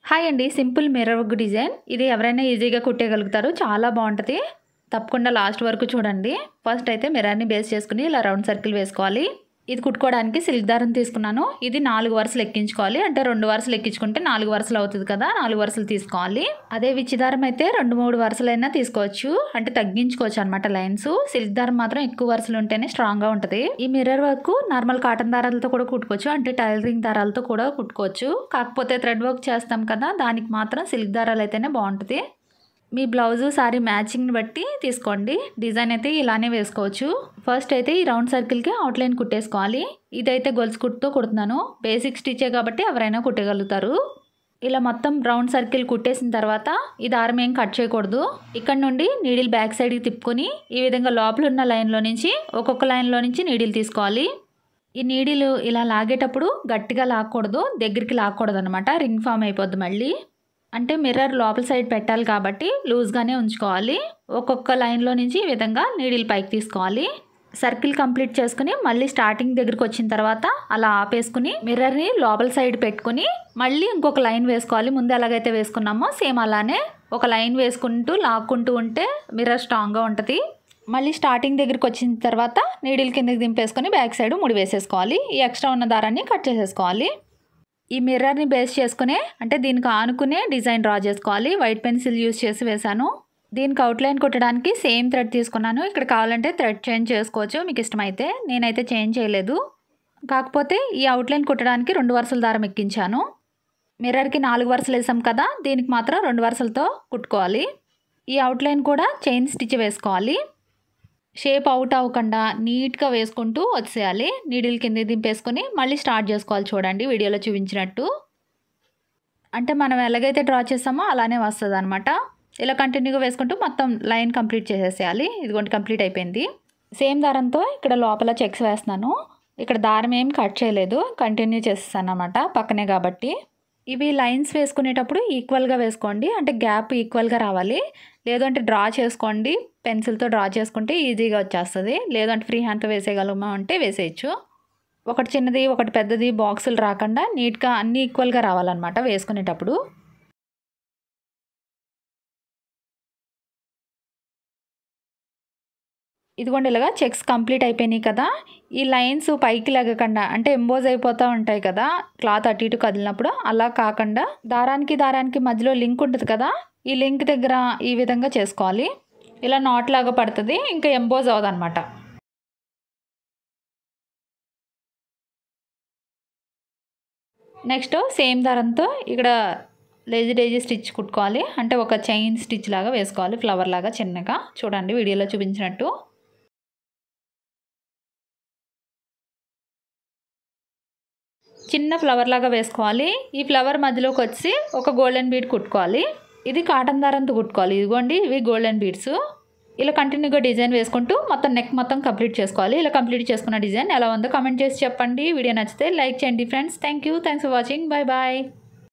Hi అండి. Simple mirror work design. ఇది ఎవరైనా ఈజీగా కుట్టేయగలుగుతారు. చాలా బావుంటది. తప్పకుండా లాస్ట్ వరకు చూడండి. ఫస్ట్ అయితే మిర్రర్‌ని బేస్ చేసుకొని ఇలా రౌండ్ సర్కిల్ వేసుకోవాలి. ఇది కుట్టుకోవడానికి సిల్క్ దారం తీసుకున్నాను. ఇది 4 వరుసలు ఎక్కించుకోవాలి. అంటే 2 వరుసలు ఎక్కించుకుంటే 4 వరుసలు అవుతది కదా! 4 వరుసలు తీసుకోవాలి. అదే విచ్చి దారం అయితే 2, 3 వరుసలైనా తీసుకోవచ్చు. అంటే తగ్గించుకోవచ్చు అనమాట లైన్స్. సిల్క్ దారం మాత్రం ఎక్కువ వరుసలు ఉంటేనే స్ట్రాంగ్‌గా ఉంటది. ఈ మిర్రర్ వర్క్ నార్మల్ కాటన్ దారాలతో కూడా కుట్టుకోవచ్చు. అంటే టైలరింగ్ దారాలతో కూడా కుట్టుకోవచ్చు. కాకపోతే థ్రెడ్ వర్క్ చేస్తాం కదా! దానికి మాత్రం సిల్క్ దారాలైతేనే బావుంటది. మీ బ్లౌజు, సారీ మ్యాచింగ్‌ని బట్టి తీసుకోండి. డిజైన్ అయితే ఇలానే వేసుకోవచ్చు. ఫస్ట్ అయితే ఈ రౌండ్ సర్కిల్‌కి అవుట్‌లైన్ కుట్టేసుకోవాలి. ఇదైతే గొలుసు కుట్టుతో కుడుతున్నాను. బేసిక్ స్టిచ్చే కాబట్టి ఎవరైనా కుట్టగలుగుతారు. ఇలా మొత్తం రౌండ్ సర్కిల్ కుట్టేసిన తర్వాత ఈ దారం ఏం కట్ చేయకూడదు. ఇక్కడ నుండి నీడిల్ బ్యాక్ సైడ్‌కి తిప్పుకొని ఈ విధంగా లోపల ఉన్న లైన్‌లో నుంచి ఒక్కొక్క లైన్‌లో నుంచి నీడిల్ తీసుకోవాలి. ఈ నీడిల్ ఇలా లాగేటప్పుడు గట్టిగా లాగకూడదు. దగ్గరికి లాగకూడదనమాట. రింగ్ ఫామ్ అయిపోద్ది మళ్ళీ. అంటే మిర్రర్ లోపల సైడ్ పెట్టాలి కాబట్టి లూజ్‌గానే ఉంచుకోవాలి. ఒక్కొక్క లైన్‌లో నుంచి ఈ విధంగా నీడిల్ పైకి తీసుకోవాలి. సర్కిల్ కంప్లీట్ చేసుకొని మళ్ళీ స్టార్టింగ్ దగ్గరికి వచ్చిన తర్వాత అలా ఆపేసుకుని మిర్రర్‌ని లోపల సైడ్ పెట్టుకొని మళ్ళీ ఇంకొక లైన్ వేసుకోవాలి. ముందు ఎలాగైతే వేసుకున్నామో సేమ్ అలానే ఒక లైన్ వేసుకుంటూ లాక్కుంటూ ఉంటే మిర్రర్ స్ట్రాంగ్‌గా ఉంటది. మళ్ళీ స్టార్టింగ్ దగ్గరికి వచ్చిన తర్వాత నీడిల్ కిందకి దింపేసుకొని బ్యాక్ సైడ్ ముడి వేసేసుకోవాలి. ఈ ఎక్స్ట్రా ఉన్న దారాన్ని కట్ చేసేసుకోవాలి. ఈ మిర్రర్‌ని బేస్ చేసుకునే అంటే దీనికి ఆనుకునే డిజైన్ డ్రా చేసుకోవాలి. వైట్ పెన్సిల్ యూజ్ చేసి వేశాను. దీనికి అవుట్‌లైన్ కుట్టడానికి సేమ్ థ్రెడ్ తీసుకున్నాను. ఇక్కడ కావాలంటే థ్రెడ్ చేంజ్ చేసుకోవచ్చు మీకు ఇష్టమైతే. నేనైతే చేంజ్ చేయలేదు. కాకపోతే ఈ అవుట్‌లైన్ కుట్టడానికి 2 వరుసల దారం ఎక్కించాను. మిర్రర్‌కి 4 వరుసలు వేసాం కదా! దీనికి మాత్రం 2 వరుసలతో కుట్టుకోవాలి. ఈ అవుట్‌లైన్ కూడా చైన్ స్టిచ్ వేసుకోవాలి. షేప్ అవుట్ అవ్వకుండా నీట్‌గా వేసుకుంటూ వచ్చేయాలి. నీడిల్ కిందకి దింపేసుకొని మళ్ళీ స్టార్ట్ చేసుకోవాలి చూడండి వీడియోలో చూపించినట్టు. అంటే మనం ఎలాగైతే డ్రా చేసామో అలానే వస్తదనమాట. ఇలా కంటిన్యూగా వేసుకుంటూ మొత్తం లైన్ కంప్లీట్ చేసేసేయాలి. ఇదిగోండి కంప్లీట్ అయిపోయింది. సేమ్ దారంతో ఇక్కడ లోపల చెక్స్ వేస్తున్నాను. ఇక్కడ దారం ఏం కట్ చేయలేదు. కంటిన్యూ చేసేసానన్నమాట పక్కనే కాబట్టి. ఇవి లైన్స్ వేసుకునేటప్పుడు ఈక్వల్‌గా వేసుకోండి. అంటే గ్యాప్ ఈక్వల్‌గా రావాలి. లేదంటే డ్రా చేసుకోండి. పెన్సిల్‌తో డ్రా చేసుకుంటే ఈజీగా వచ్చేస్తది. లేదంటే ఫ్రీ హ్యాండ్‌తో వేసేయగలమా అంటే వేసేయచ్చు. ఒకటి చిన్నది, ఒకటి పెద్దది బాక్సులు రాకుండా నీట్‌గా అన్నీ ఈక్వల్‌గా రావాలన్నమాట వేసుకునేటప్పుడు. ఇదిగోండి ఇలాగా చెక్స్ కంప్లీట్ అయిపోయినాయి కదా! ఈ లైన్స్ పైకి లెగకుండా అంటే ఎంబోజ్ అయిపోతూ ఉంటాయి కదా! క్లాత్ అటు ఇటు కదిలినప్పుడు అలా కాకుండా దారానికి మధ్యలో లింక్ ఉంటది కదా! ఈ లింక్ దగ్గర ఈ విధంగా చేసుకోవాలి. ఇలా నాట్ లాగా పడుతది. ఇంకా ఎంబోజ్ అవ్వదనమాట. నెక్స్ట్ సేమ్ దారంతో ఇక్కడ డేజీ స్టిచ్ కుట్టుకోవాలి. అంటే ఒక చైన్ స్టిచ్ లాగా వేసుకోవాలి. ఫ్లవర్ లాగా చిన్నగా చూడండి వీడియోలో చూపించినట్టు. చిన్న ఫ్లవర్ లాగా వేసుకోవాలి. ఈ ఫ్లవర్ మధ్యలోకి వచ్చి ఒక గోల్డెన్ బీడ్ కుట్టుకోవాలి. ఇది కాటన్ దారంతో కుట్టుకోవాలి. ఇదిగోండి ఇవి గోల్డెన్ బీడ్స్. ఇలా కంటిన్యూగా డిజైన్ వేసుకుంటూ మొత్తం నెక్ మొత్తం కంప్లీట్ చేసుకోవాలి. ఇలా కంప్లీట్ చేసుకున్న డిజైన్ ఎలా ఉందో కామెంట్ చేసి చెప్పండి. వీడియో నచ్చితే లైక్ చేయండి friends. Thanks for watching. Bye bye.